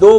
2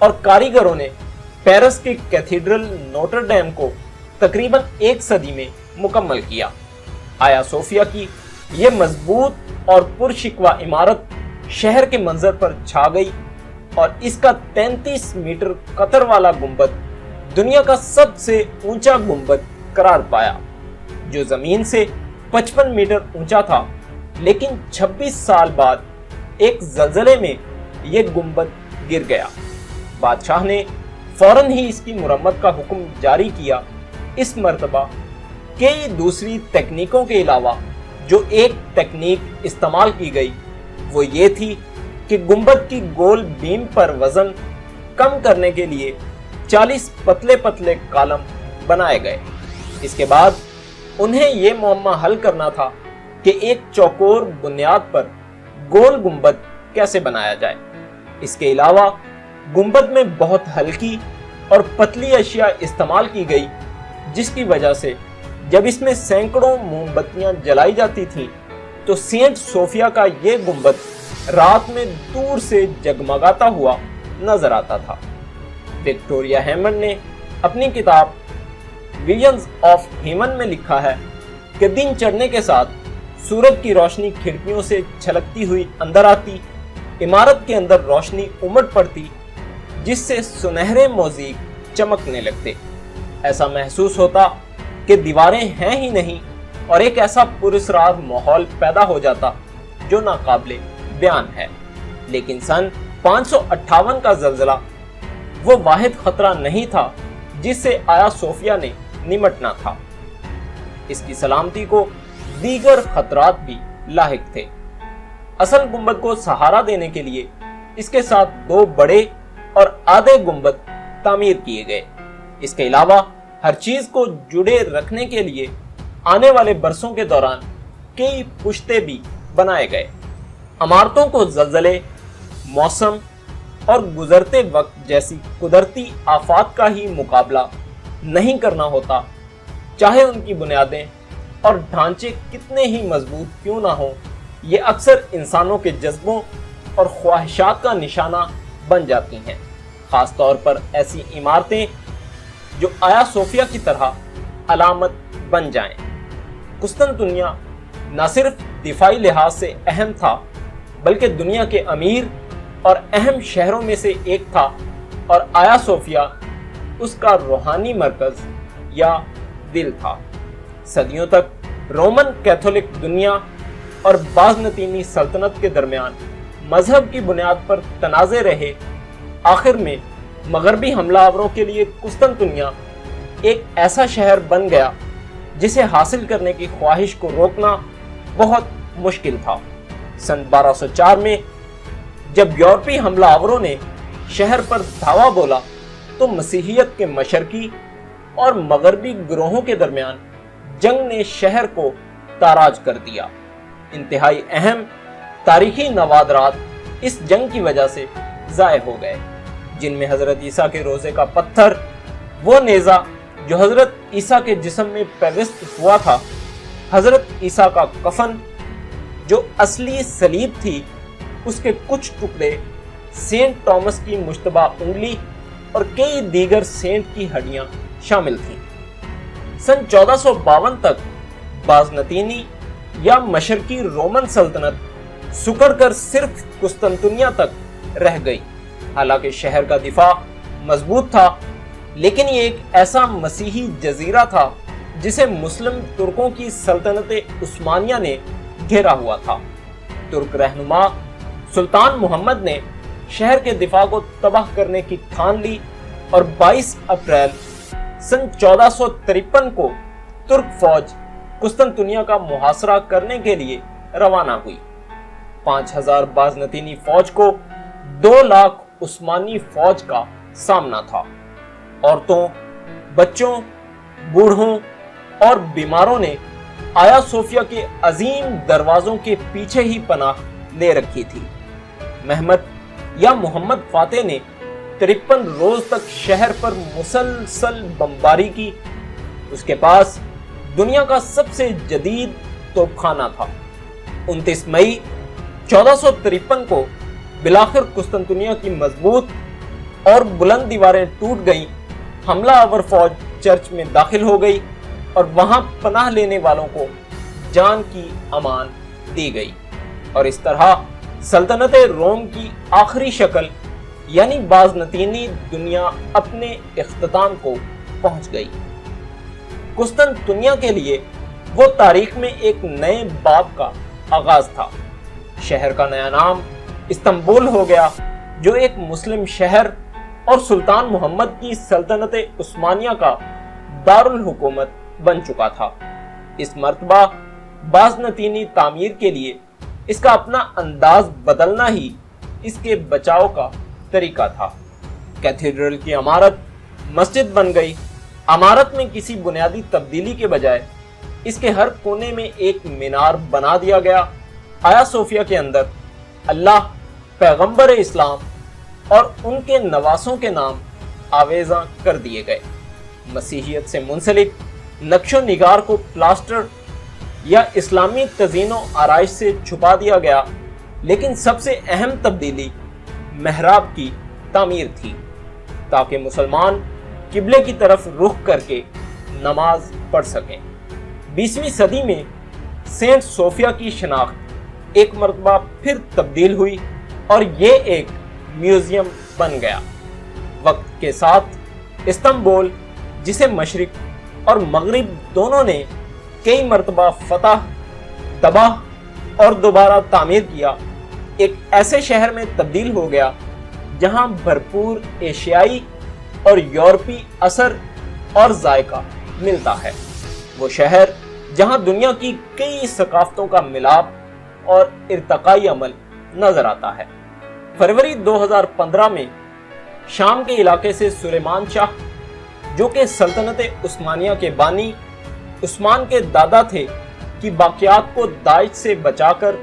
اور کاریگروں نے پیرس کے کیتھیڈرل نوٹر ڈیم کو تقریباً 1 صدی میں مکمل کیا۔ آیا صوفیہ کی یہ مضبوط اور پرشکوہ عمارت شہر کے منظر پر چھا گئی اور اس کا 33 میٹر قطر والا گنبد دنیا کا سب سے اونچا گنبد قرار پایا، جو زمین سے 55 میٹر اونچا تھا۔ لیکن 26 سال بعد ایک زلزلے میں یہ گنبد گر گیا۔ بادشاہ نے فوراً ہی اس کی مرمت کا حکم جاری کیا۔ اس مرتبہ کئی دوسری تکنیکوں کے علاوہ جو ایک تکنیک استعمال کی گئی وہ یہ تھی کہ گنبد کی گول بیم پر وزن کم کرنے کے لیے 40 پتلے پتلے کالم بنائے گئے۔ اس کے بعد انہیں یہ معمہ حل کرنا تھا کہ ایک چوکور بنیاد پر گول گنبد کیسے بنایا جائے۔ اس کے علاوہ گنبد میں بہت ہلکی اور پتلی اشیاء استعمال کی گئی، جس کی وجہ سے جب اس میں سینکڑوں موم بتیاں جلائی جاتی تھیں تو سینٹ صوفیہ کا یہ گنبد رات میں دور سے جگمگاتا ہوا نظر آتا تھا۔ وکٹوریا ہیمنڈ نے اپنی کتاب ویژنز آف ہیمن میں لکھا ہے کہ دن چڑھنے کے ساتھ سورج کی روشنی کھڑکیوں سے چھلکتی ہوئی اندر آتی، عمارت کے اندر روشنی امٹ پڑتی، جس سے سنہرے موزیک چمکنے لگتے۔ ایسا محسوس ہوتا کہ دیواریں ہیں ہی نہیں اور ایک ایسا پراسرار ماحول پیدا ہو جاتا جو ناقابل بیان ہے۔ لیکن سن 558 کا زلزلہ وہ واحد خطرہ نہیں تھا جس سے آیا صوفیہ نے نمٹنا تھا۔ اس کی سلامتی کو دیگر خطرات بھی لاحق تھے۔ اصل گنبد کو سہارا دینے کے لیے اس کے ساتھ 2 بڑے اور آدھے گنبد تعمیر کیے گئے۔ اس کے علاوہ ہر چیز کو جڑے رکھنے کے لیے آنے والے برسوں کے دوران کئی پشتے بھی بنائے گئے۔ عمارتوں کو زلزلے، موسم اور گزرتے وقت جیسی قدرتی آفات کا ہی مقابلہ نہیں کرنا ہوتا، چاہے ان کی بنیادیں اور ڈھانچے کتنے ہی مضبوط کیوں نہ ہوں۔ یہ اکثر انسانوں کے جذبوں اور خواہشات کا نشانہ بن جاتی ہیں، خاص طور پر ایسی عمارتیں جو آیا صوفیہ کی طرح علامت بن جائیں۔ قسطنطنیہ نہ صرف دفاعی لحاظ سے اہم تھا بلکہ دنیا کے امیر اور اہم شہروں میں سے ایک تھا، اور آیا صوفیہ اس کا روحانی مرکز یا دل تھا۔ صدیوں تک رومن کیتھولک دنیا اور بازنطینی سلطنت کے درمیان مذہب کی بنیاد پر تنازع رہے۔ آخر میں مغربی حملہ آوروں کے لیے قسطنطنیہ ایک ایسا شہر بن گیا جسے حاصل کرنے کی خواہش کو روکنا بہت مشکل تھا۔ سن 1204 میں جب یورپی حملہ آوروں نے شہر پر دھاوا بولا تو مسیحیت کے مشرقی اور مغربی گروہوں کے درمیان جنگ نے شہر کو تاراج کر دیا۔ انتہائی اہم تاریخی نوادرات اس جنگ کی وجہ سے ضائع ہو گئے، جن میں حضرت عیسیٰ کے روزے کا پتھر، وہ نیزہ جو حضرت عیسیٰ کے جسم میں پیوست ہوا تھا، حضرت عیسیٰ کا کفن جو اصلی صلیب تھی، اس کے کچھ ٹکڑے، سینٹ ٹامس کی مشتبہ انگلی اور کئی دیگر سینٹ کی ہڈیاں شامل تھیں۔ سن 1452 تک بازنطینی یا مشرقی رومن سلطنت سکڑ کر صرف قسطنطنیہ تک رہ گئی۔ حالانکہ شہر کا دفاع مضبوط تھا، لیکن یہ ایک ایسا مسیحی جزیرہ تھا جسے مسلم ترکوں کی سلطنت عثمانیہ نے گھیرا ہوا تھا۔ ترک رہنما سلطان محمد نے شہر کے دفاع کو تباہ کرنے کی ٹھان لی اور 22 اپریل سن 1453 کو ترک فوج قسطنطنیہ کا محاصرہ کرنے کے لیے روانہ ہوئی۔ 5000 بازنطینی فوج کو 2 لاکھ عثمانی فوج کا سامنا تھا۔ عورتوں، بچوں، بوڑھوں اور بیماروں نے آیا صوفیہ کے عظیم دروازوں کے پیچھے ہی پناہ لے رکھی تھی۔ محمد فاتح نے 53 روز تک شہر پر مسلسل بمباری کی۔ اس کے پاس دنیا کا سب سے جدید توپ خانہ تھا۔ 29 مئی 1453 کو بلاخر قسطنطنیہ کی مضبوط اور بلند دیواریں ٹوٹ گئیں، حملہ آور فوج چرچ میں داخل ہو گئی اور وہاں پناہ لینے والوں کو جان کی امان دی گئی، اور اس طرح سلطنت روم کی آخری شکل یعنی بازنطینی دنیا اپنے اختتام کو پہنچ گئی۔ قسطنطنیہ کے لیے وہ تاریخ میں ایک نئے باب کا آغاز تھا۔ شہر کا نیا نام استنبول ہو گیا، جو ایک مسلم شہر اور سلطان محمد کی سلطنت عثمانیہ کا دارالحکومت بن چکا تھا۔ اس مرتبہ بازنطینی تعمیر کے لیے اس کا اپنا انداز بدلنا ہی اس کے بچاؤ کا طریقہ تھا۔ کیتھیڈرل کی عمارت مسجد بن گئی۔ عمارت میں کسی بنیادی تبدیلی کے بجائے اس کے ہر کونے میں ایک مینار بنا دیا گیا۔ آیا صوفیہ کے اندر اللہ، پیغمبر اسلام اور ان کے نواسوں کے نام آویزاں کر دیے گئے۔ مسیحیت سے منسلک نقش و نگار کو پلاسٹر یا اسلامی تزئین و آرائش سے چھپا دیا گیا، لیکن سب سے اہم تبدیلی محراب کی تعمیر تھی، تاکہ مسلمان قبلے کی طرف رخ کر کے نماز پڑھ سکیں۔ 20ویں صدی میں سینٹ صوفیہ کی شناخت ایک مرتبہ پھر تبدیل ہوئی اور یہ ایک میوزیم بن گیا۔ وقت کے ساتھ استنبول، جسے مشرق اور مغرب دونوں نے کئی مرتبہ فتح، تباہ اور دوبارہ تعمیر کیا، ایک ایسے شہر میں تبدیل ہو گیا جہاں بھرپور ایشیائی اور یورپی اثر اور ذائقہ ملتا ہے۔ وہ شہر جہاں دنیا کی کئی ثقافتوں کا ملاپ اور ارتقائی عمل نظر آتا ہے۔ فروری 2015 میں شام کے علاقے سے سلیمان شاہ، جو کہ سلطنت عثمانیہ کے بانی عثمان کے دادا تھے، کی باقیات کو داعش سے بچا کر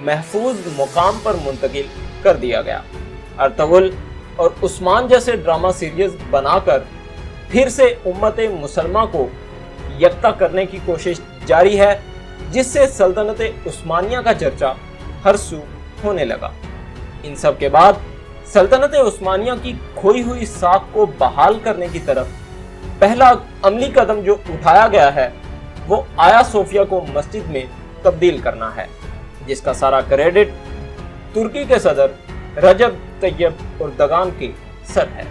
محفوظ مقام پر منتقل کر دیا گیا۔ ارطغرل اور عثمان جیسے ڈرامہ سیریز بنا کر پھر سے امت مسلمہ کو یکتا کرنے کی کوشش جاری ہے، جس سے سلطنت عثمانیہ کا چرچا ہر سو ہونے لگا۔ ان سب کے بعد سلطنت عثمانیہ کی کھوئی ہوئی ساکھ کو بحال کرنے کی طرف پہلا عملی قدم جو اٹھایا گیا ہے وہ آیا صوفیہ کو مسجد میں تبدیل کرنا ہے، جس کا سارا کریڈٹ ترکی کے صدر رجب طیب اردگان کے سر ہے۔